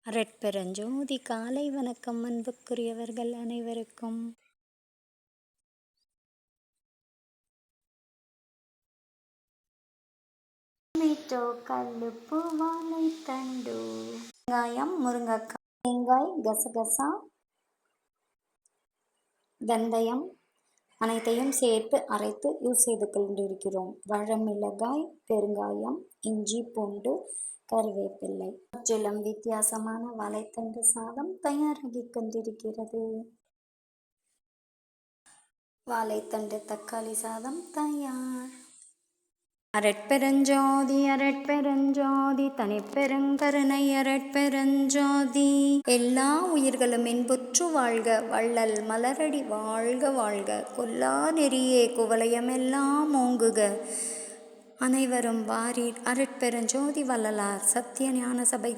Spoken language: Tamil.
அரட்பெருஞ்சோதி காலை வணக்கம் அன்புக்குரியவர்கள் அனைவருக்கும். டொமேட்டோ, கல்லுப்பு, வாழைத்தண்டு, வெங்காயம், முருங்கைக்காய், தேங்காய், கசகசா, வெந்தயம் அனைத்தையும் சேர்த்து அரைத்து யூஸ் செய்து கொண்டிருக்கிறோம். வரமிளகாய், பெருங்காயம், இஞ்சி, பூண்டு, கருவேப்பிள்ளை. முற்றிலும் வித்தியாசமான வாழைத்தண்டு சாதம் தயாராகி கொண்டிருக்கிறது. வாழைத்தண்டு தக்காளி சாதம் தயார். அரட்பெருஞ்சோதி அரட்பெருஞ்சோதி தனிப்பெருங்கருணை அரட்பெருஞ்சோதி. எல்லா உயிர்களும் இன்புற்று வாழ்க, வள்ளல் மலரடி வாழ்க வாழ்க, கொல்லா நெறியே குவலயமெல்லாம் ஓங்குக. அனைவரும் வாரீர், அரட்பெருஞ்சோதி வள்ளலார் சத்திய ஞான சபை